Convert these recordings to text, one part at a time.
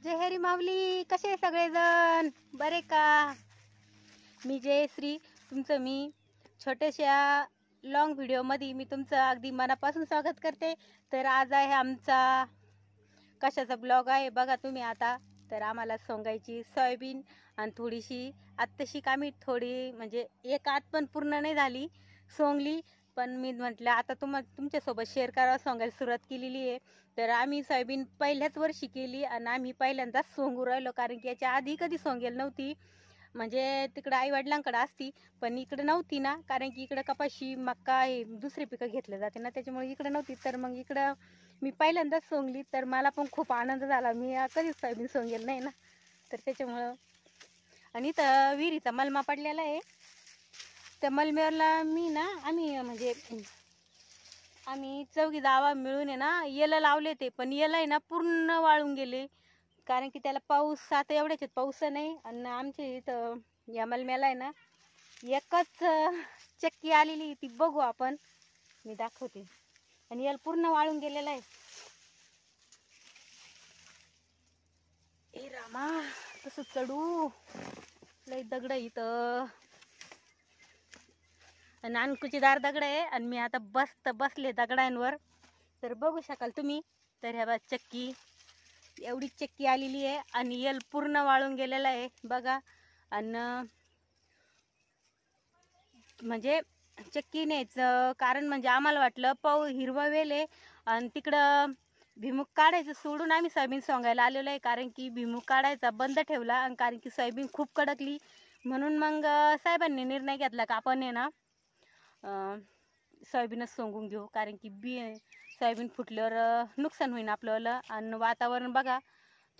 जय हरी माऊली. कसे सगळेजण बरे का? मी जयश्री. तुमचं मी छोट्याशा लॉंग व्हिडिओमध्ये मी तुमचं अगदी मनापासून स्वागत करते. तर आज आहे आमचा कशाचा ब्लॉग आहे बघा तुम्ही आता. तर आम्हाला सोंगायची सोयाबीन आणि थोडीशी आत्ताशी आम्ही थोडी म्हणजे एक आत पण पूर्ण नाही झाली सोंगली, पण मी म्हटलं आता तुमच्यासोबत शेअर करावं. सोंगायला सुरुवात केलेली आहे. तर आम्ही सोयाबीन पहिल्याच वर्षी केली आणि आम्ही पहिल्यांदाच सोंगू राहिलो, कारण की याच्या आधी कधी सोंगेल नव्हती. म्हणजे तिकडं आई वडिलांकडे असती पण इकडे नव्हती ना, कारण की इकडं कपाशी मक्का हे दुसरे पिकं घेतले जाते ना, त्याच्यामुळे इकडे नव्हती. तर मग इकडं मी पहिल्यांदाच सोंगली. तर मला पण खूप आनंद झाला. मी कधीच सोयाबीन सोंगेल नाही ना, तर त्याच्यामुळं. आणि इथं विहिरीचा मलमा पडलेला आहे. त्या मलम्याला मी ना आम्ही चौघी जावा मिळून आहे ना येलं लावले ते, पण येलं आहे ना पूर्ण वाळून गेले, कारण की त्याला पाऊस आता एवढ्याच्यात पाऊस नाही. आणि आमच्या इथं या मलम्याला आहे ना एकच चक्की आलेली, ती बघू आपण, मी दाखवते. आणि याला पूर्ण वाळून गेलेला आहे. ए रामा, कसं चढू, लय दगड इथं. नानकुचीदार दगड आहे आणि मी आता बसले दगडांवर. तर बघू शकाल तुम्ही. तर ह्या चक्की, एवढी चक्की आलेली आहे आणि यल पूर्ण वाळून गेलेला आहे बघा. आणि म्हणजे चक्की न्यायचं कारण म्हणजे आम्हाला वाटलं हिरवा वेल आहे आणि तिकडं भिमुख काढायचं सोडून आम्ही सोयाबीन सोंगायला आलेलो आहे, कारण की भिमुख काढायचा बंद ठेवला. आणि कारण की सोयाबीन खूप कडकली, म्हणून मग साहेबांनी निर्णय घेतला का आपण आहे ना सोयाबीनच सोंगून घेऊ, कारण की सोयाबीन फुटल्यावर नुकसान होईल आपल्याला. आणि वातावरण बघा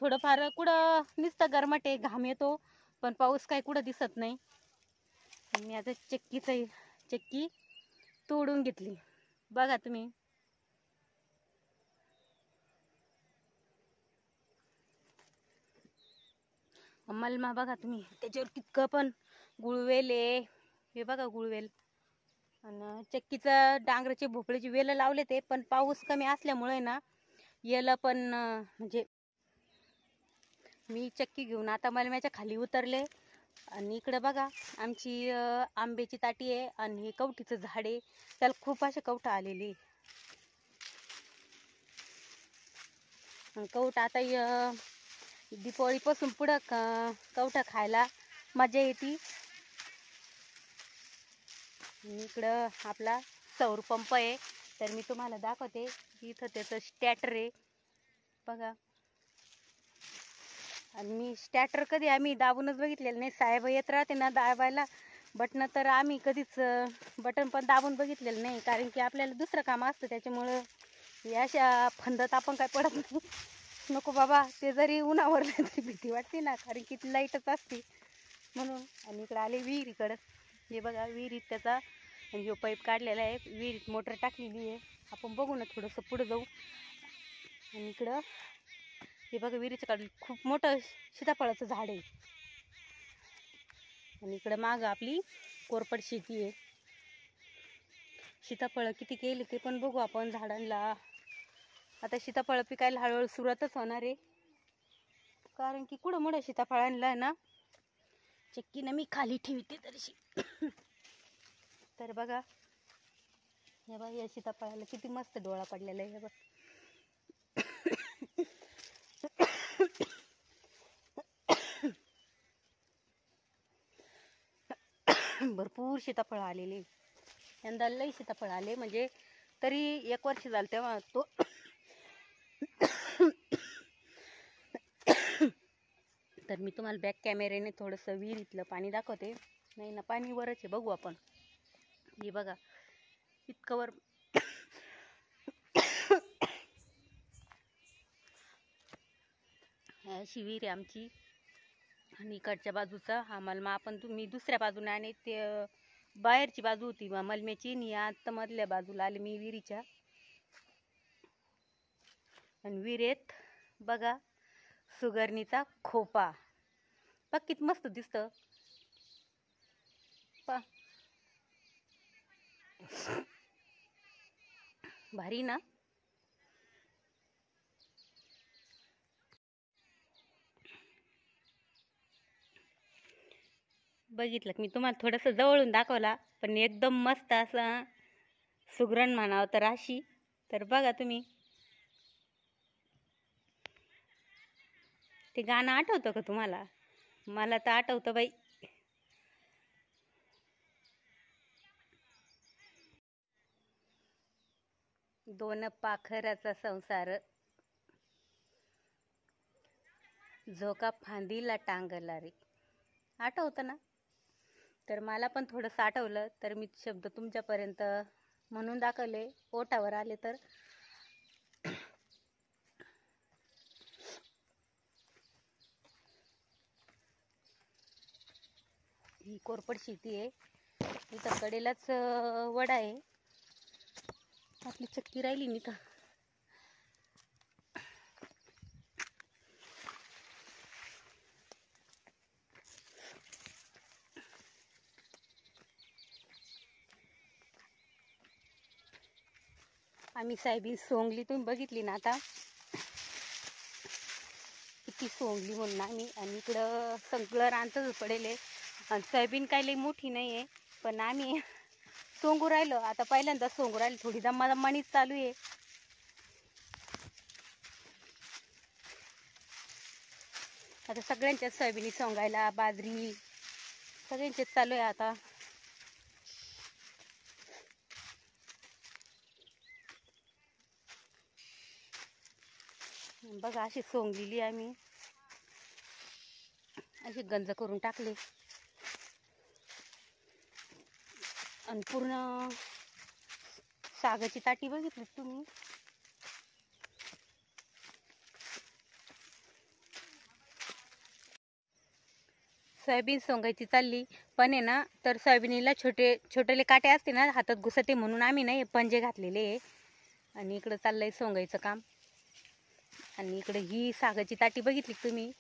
थोडंफार कुठं नुसतं गरमट आहे, घाम येतो, पण पाऊस काही कुठं दिसत नाही. मी आता चक्की तोडून घेतली बघा तुम्ही. मलमा बघा तुम्ही, त्याच्यावर कितकं पण गुळवेल आहे, हे बघा गुळवेल. आणि चक्कीचं डांगराचे भोपळ्याची वेल लावले ते, पण पाऊस कमी असल्यामुळे ना येलं पण म्हणजे मी चक्की घेऊन आता मलम्याच्या खाली उतरले. आणि इकडे बघा आमची आंब्याची ताटी आहे आणि कवठीचं झाड आहे, त्याला खूप असे कवठं आलेली. कवठं आता दिपावळीपासून पुढं कवठं खायला मजा येते. इकडं आपला सौर पंप आहे, तर मी तुम्हाला दाखवते. इथं त्याचं स्टॅटर आहे बघा. आणि मी स्टॅटर कधी आम्ही दाबूनच बघितलेलं नाही. साहेब येत राहते ना दाबायला बटन, तर आम्ही कधीच बटन पण दाबून बघितलेलं नाही, कारण की आपल्याला दुसरं काम असतं. त्याच्यामुळं या अशा फंदत आपण काय पडत नाही. नको बाबा, ते जरी उन्हावर तरी भीती वाटते ना, कारण की लाईटच असते म्हणून. आणि इकडं आले विहिरीकडं. हे बघा विहिरीत त्याचा जो पाईप काढलेला आहे, विहिरीत मोटर टाकलेली आहे. आपण बघू ना थोडंसं पुढं जाऊ. आणि इकडं हे बघा विहिरीचं काढलं खूप मोठं सीताफळाचं झाड आहे. आणि इकडं मागं आपली कोरपड शेती आहे. सीताफळं किती केली ते पण बघू आपण झाडांना. आता सीताफळं पिकायला हळूहळू सुरुवातच होणार आहे, कारण की कुठं मोठं सीताफळांना ना चक्कीनं मी खाली ठेवते तरीशी. तर बघा हे बघा या सीताफळाला किती मस्त डोळा पडलेला आहे. हे बघ भरपूर सीताफळ आलेले यंदा, लई सीताफळ आले. म्हणजे तरी 1 वर्ष झालं तेव्हा तो तर मी तुम्हाला बॅक कॅमेऱ्याने थोडंसं विहिरीतलं पाणी दाखवते. नाही ना, पाणी वरच आहे, बघू आपण. हे बघा इतकं वर. अशी विहीर आहे आमची. आणि इकडच्या बाजूचा हा मलमा आपण तुम्ही दुसऱ्या बाजूने, आणि ते बाहेरची बाजू होती मलम्याची, आणि आता मधल्या बाजूला आले मी विहिरीच्या. आणि विहिरीत बघा सुगरणीचा खोपा बघ किती मस्त दिसतं. भारी ना. बघितलं मी तुम्हाला थोडंसं जवळून दाखवला, पण एकदम मस्त असं सुगरण म्हणावं तर अशी. तर बघा तुम्ही, ते गाणं आठवतं का तुम्हाला? मला तर आठवतं बाई. दोन पाखराचा संसार, झोका फांदीला टांगला रे. आठवतं ना? तर मला पण थोडंसं आठवलं, तर मी शब्द तुमच्यापर्यंत म्हणून दाखवले, ओठावर आले. तर ही कोरपड शेती आहे. इथं कडेलाच वडा आहे. आपली चक्की राहिली नाही का? आम्ही साहेबी सोंगली, तुम्ही बघितली ना आता किती सोंगली म्हणून आम्ही. आणि इकडं सगळं रानतच पडेल आहे. आणि सोयाबीन काही लई मोठी नाही आहे, पण आम्ही सोंगू राहिलो. आता पहिल्यांदा सोंगू राहिलो, थोडी दम्मादम्मानीच चालू आहे. आता सगळ्यांच्याच सोयाबीन सोंगायला, बाजरी सगळ्यांचेच चालू आहे आता. बघा अशी सोंगलेली आम्ही, अशी गंज करून टाकले. आणि पूर्ण सागाची ताटी बघितली तुम्ही? सोयाबीन सोंगायची चालली, पण आहे ना, तर सोयाबीनला छोटे छोटेले काटे असते ना हातात घुसते, म्हणून आम्ही ना पंजे घातलेले आहे. आणि इकडं चाललंय सोंगायचं काम. आणि इकडे ही सागाची ताटी बघितली तुम्ही?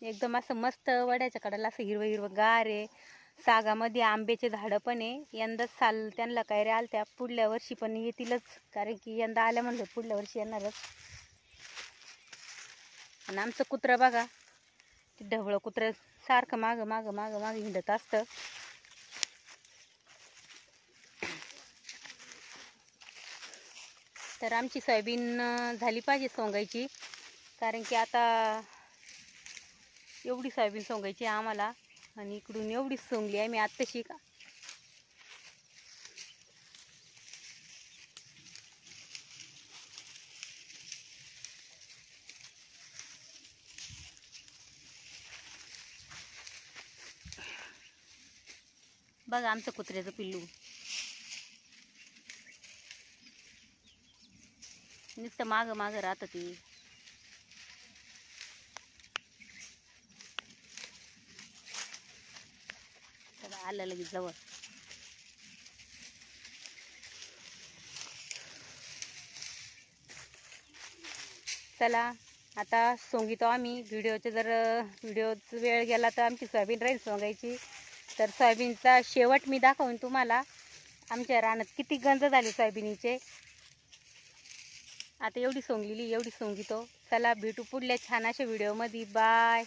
एकदम असं मस्त वड्याच्या कडाला असं हिरवं हिरवं गार आहे. सागामध्ये आंब्याचे झाडं पण आहे. यंदा साल त्यांना काय रे आलत्या, पुढल्या वर्षी पण येतीलच, कारण की यंदा आल्या म्हणलं पुढल्या वर्षी येणारच. आणि आमचं कुत्रं बघा, ढवळं कुत्रं सारखं मागं मागं मागं मागं हिंडत असतं. तर आमची सोयाबीन झाली पाहिजे सोंगायची, कारण की आता एवढी सोयाबीन सोंगायची आम्हाला. आणि इकडून एवढीच सोंगली आहे मी आत्ताशी. बघा आमचं कुत्र्याचं पिल्लू नुसतं मागं मागं राहतं ते. आलं लगेच जवळ. चला आता सोंगितो आम्ही. व्हिडिओच वेळ गेला तर आमची सोयाबीन राहील सोंगायची. तर सोयाबीनचा शेवट मी दाखवून तुम्हाला. आमच्या रानात किती गंज झाले सोयाबीनीचे. आता एवढी सोंगलेली, एवढी सोंगितो. चला भेटू पुढल्या छान अशा व्हिडिओमध्ये. बाय.